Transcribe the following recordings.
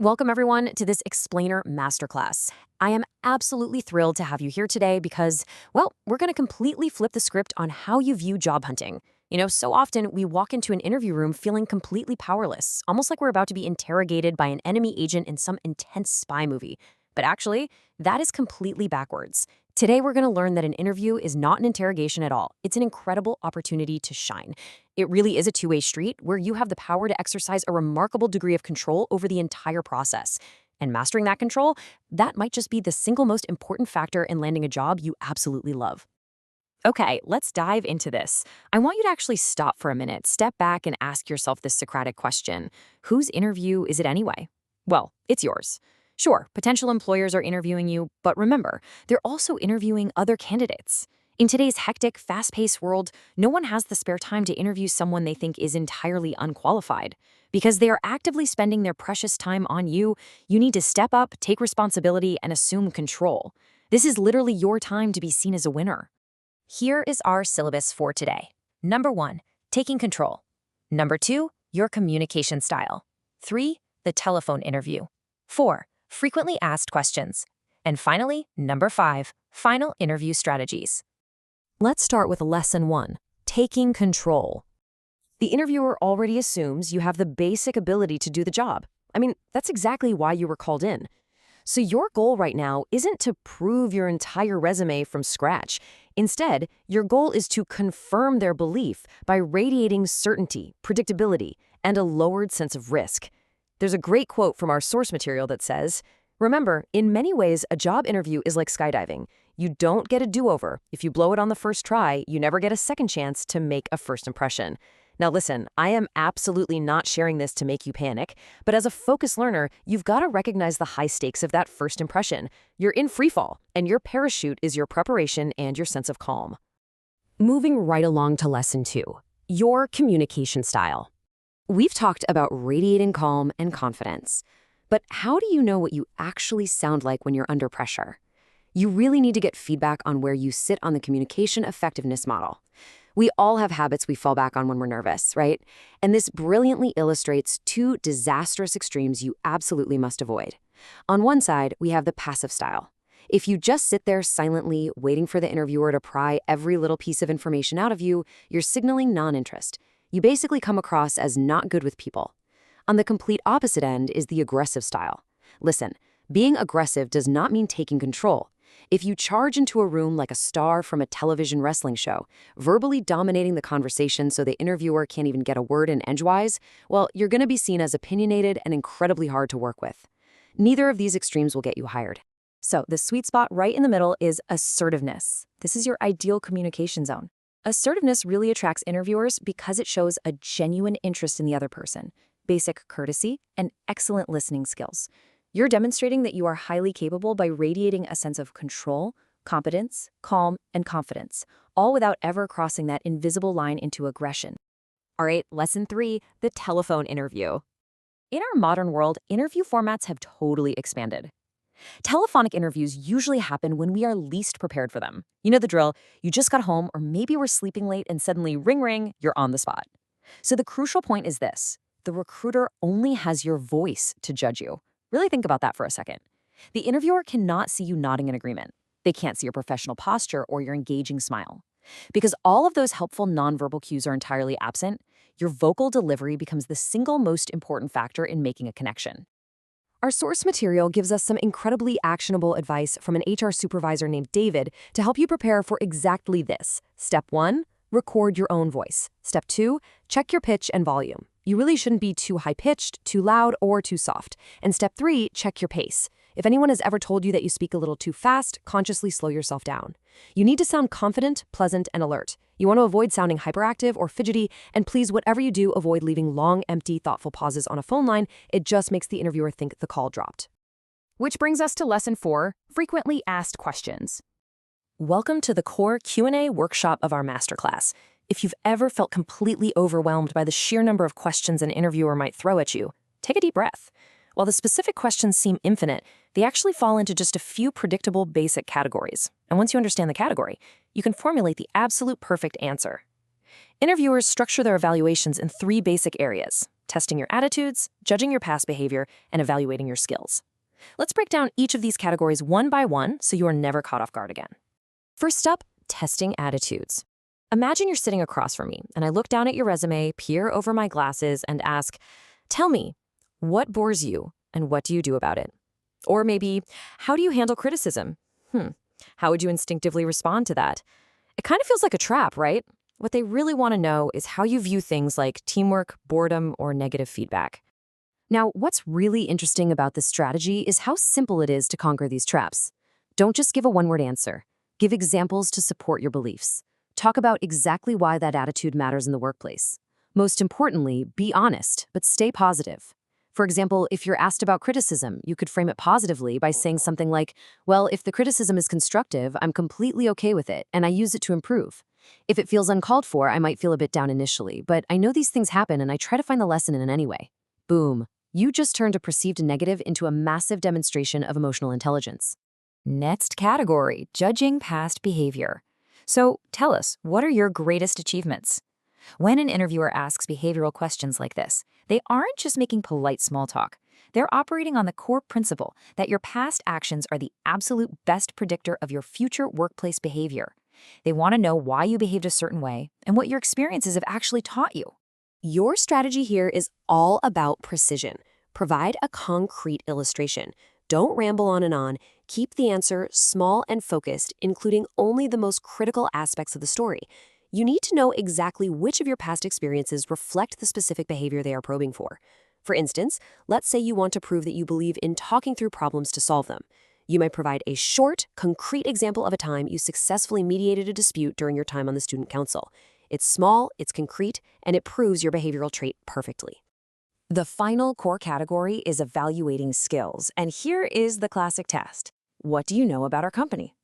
Welcome, everyone, to this Explainer Masterclass. I am absolutely thrilled to have you here today because, well, we're going to completely flip the script on how you view job hunting. So often we walk into an interview room feeling completely powerless, almost like we're about to be interrogated by an enemy agent in some intense spy movie. But actually, that is completely backwards. Today, we're going to learn that an interview is not an interrogation at all. It's an incredible opportunity to shine. It really is a two-way street where you have the power to exercise a remarkable degree of control over the entire process. And mastering that control, that might just be the single most important factor in landing a job you absolutely love. Okay, let's dive into this. I want you to actually stop for a minute, step back, and ask yourself this Socratic question. Whose interview is it anyway? Well, it's yours. Sure, potential employers are interviewing you, but remember, they're also interviewing other candidates. In today's hectic, fast-paced world, no one has the spare time to interview someone they think is entirely unqualified. Because they are actively spending their precious time on you, you need to step up, take responsibility, and assume control. This is literally your time to be seen as a winner. Here is our syllabus for today. Number 1, taking control. Number 2, your communication style. 3, the telephone interview. 4, frequently asked questions. And finally, number 5, final interview strategies. Let's start with lesson 1, taking control. The interviewer already assumes you have the basic ability to do the job. I mean, that's exactly why you were called in. So your goal right now isn't to prove your entire resume from scratch. Instead, your goal is to confirm their belief by radiating certainty, predictability, and a lowered sense of risk. There's a great quote from our source material that says, "Remember, in many ways, a job interview is like skydiving. You don't get a do-over. If you blow it on the first try, you never get a second chance to make a first impression." Now listen, I am absolutely not sharing this to make you panic, but as a focused learner, you've got to recognize the high stakes of that first impression. You're in freefall, and your parachute is your preparation and your sense of calm. Moving right along to lesson 2, your communication style. We've talked about radiating calm and confidence, but how do you know what you actually sound like when you're under pressure? You really need to get feedback on where you sit on the communication effectiveness model. We all have habits we fall back on when we're nervous, right? And this brilliantly illustrates 2 disastrous extremes you absolutely must avoid. On one side, we have the passive style. If you just sit there silently, waiting for the interviewer to pry every little piece of information out of you, you're signaling non-interest. You basically come across as not good with people. On the complete opposite end is the aggressive style. Listen, being aggressive does not mean taking control. If you charge into a room like a star from a television wrestling show, verbally dominating the conversation so the interviewer can't even get a word in edgewise, well, you're going to be seen as opinionated and incredibly hard to work with. Neither of these extremes will get you hired. So the sweet spot right in the middle is assertiveness. This is your ideal communication zone. Assertiveness really attracts interviewers because it shows a genuine interest in the other person, basic courtesy, and excellent listening skills. You're demonstrating that you are highly capable by radiating a sense of control, competence, calm, and confidence, all without ever crossing that invisible line into aggression. All right, lesson 3, the telephone interview. In our modern world, interview formats have totally expanded. Telephonic interviews usually happen when we are least prepared for them. You know the drill. You just got home, or maybe we're sleeping late and suddenly ring ring, you're on the spot. So the crucial point is this: the recruiter only has your voice to judge you. Really think about that for a second. The interviewer cannot see you nodding in agreement. They can't see your professional posture or your engaging smile. Because all of those helpful nonverbal cues are entirely absent, your vocal delivery becomes the single most important factor in making a connection. Our source material gives us some incredibly actionable advice from an HR supervisor named David to help you prepare for exactly this. Step 1, record your own voice. Step 2, check your pitch and volume. You really shouldn't be too high-pitched, too loud, or too soft. And step 3, check your pace. If anyone has ever told you that you speak a little too fast, consciously slow yourself down. You need to sound confident, pleasant, and alert. You want to avoid sounding hyperactive or fidgety, and please, whatever you do, avoid leaving long, empty, thoughtful pauses on a phone line. It just makes the interviewer think the call dropped. Which brings us to lesson 4, frequently asked questions. Welcome to the core Q&A workshop of our masterclass. If you've ever felt completely overwhelmed by the sheer number of questions an interviewer might throw at you, take a deep breath. While the specific questions seem infinite, they actually fall into just a few predictable basic categories. And once you understand the category, you can formulate the absolute perfect answer. Interviewers structure their evaluations in 3 basic areas: testing your attitudes, judging your past behavior, and evaluating your skills. Let's break down each of these categories one by one so you are never caught off guard again. First up, testing attitudes. Imagine you're sitting across from me, and I look down at your resume, peer over my glasses, and ask, tell me, what bores you, and what do you do about it? Or maybe, how do you handle criticism? How would you instinctively respond to that? It kind of feels like a trap, right? What they really want to know is how you view things like teamwork, boredom, or negative feedback. Now, what's really interesting about this strategy is how simple it is to conquer these traps. Don't just give a one-word answer. Give examples to support your beliefs. Talk about exactly why that attitude matters in the workplace. Most importantly, be honest, but stay positive. For example, if you're asked about criticism, you could frame it positively by saying something like, well, if the criticism is constructive, I'm completely okay with it, and I use it to improve. If it feels uncalled for, I might feel a bit down initially, but I know these things happen and I try to find the lesson in it anyway. Boom. You just turned a perceived negative into a massive demonstration of emotional intelligence. Next category, judging past behavior. So tell us, what are your greatest achievements? When an interviewer asks behavioral questions like this, they aren't just making polite small talk. They're operating on the core principle that your past actions are the absolute best predictor of your future workplace behavior. They want to know why you behaved a certain way and what your experiences have actually taught you. Your strategy here is all about precision. Provide a concrete illustration. Don't ramble on and on. Keep the answer small and focused, including only the most critical aspects of the story. You need to know exactly which of your past experiences reflect the specific behavior they are probing for. For instance, let's say you want to prove that you believe in talking through problems to solve them. You might provide a short, concrete example of a time you successfully mediated a dispute during your time on the student council. It's small, it's concrete, and it proves your behavioral trait perfectly. The final core category is evaluating skills, and here is the classic test. What do you know about our company?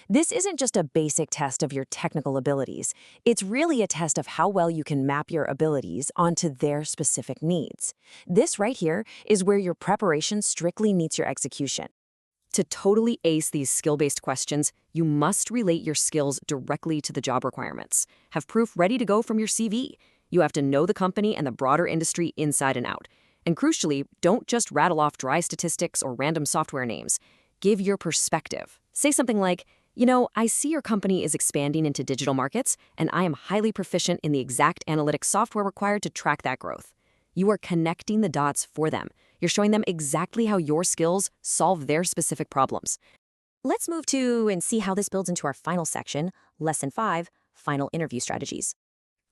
This isn't just a basic test of your technical abilities. It's really a test of how well you can map your abilities onto their specific needs. This right here is where your preparation strictly meets your execution. To totally ace these skill-based questions, you must relate your skills directly to the job requirements. Have proof ready to go from your CV. You have to know the company and the broader industry inside and out. And crucially, don't just rattle off dry statistics or random software names. Give your perspective. Say something like, I see your company is expanding into digital markets, and I am highly proficient in the exact analytics software required to track that growth. You are connecting the dots for them. You're showing them exactly how your skills solve their specific problems. Let's move to and see how this builds into our final section, Lesson 5, Final Interview Strategies.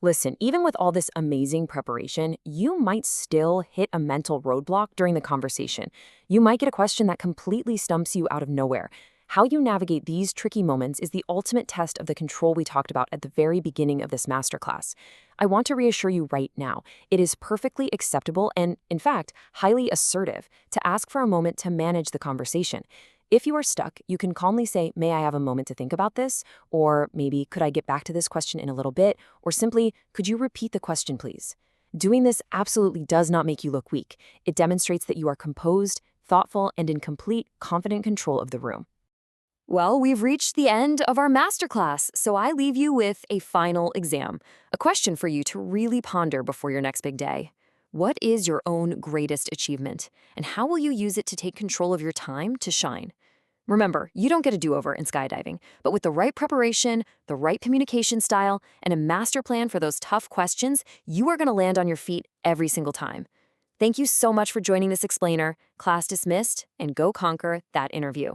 Listen, even with all this amazing preparation, you might still hit a mental roadblock during the conversation. You might get a question that completely stumps you out of nowhere. How you navigate these tricky moments is the ultimate test of the control we talked about at the very beginning of this masterclass. I want to reassure you right now, it is perfectly acceptable and, in fact, highly assertive to ask for a moment to manage the conversation. If you are stuck, you can calmly say, may I have a moment to think about this? Or maybe, could I get back to this question in a little bit? Or simply, could you repeat the question, please? Doing this absolutely does not make you look weak. It demonstrates that you are composed, thoughtful, and in complete, confident control of the room. Well, we've reached the end of our masterclass, so I leave you with a final exam, a question for you to really ponder before your next big day. What is your own greatest achievement, and how will you use it to take control of your time to shine? Remember, you don't get a do-over in skydiving, but with the right preparation, the right communication style, and a master plan for those tough questions, you are going to land on your feet every single time. Thank you so much for joining this explainer. Class dismissed, and go conquer that interview.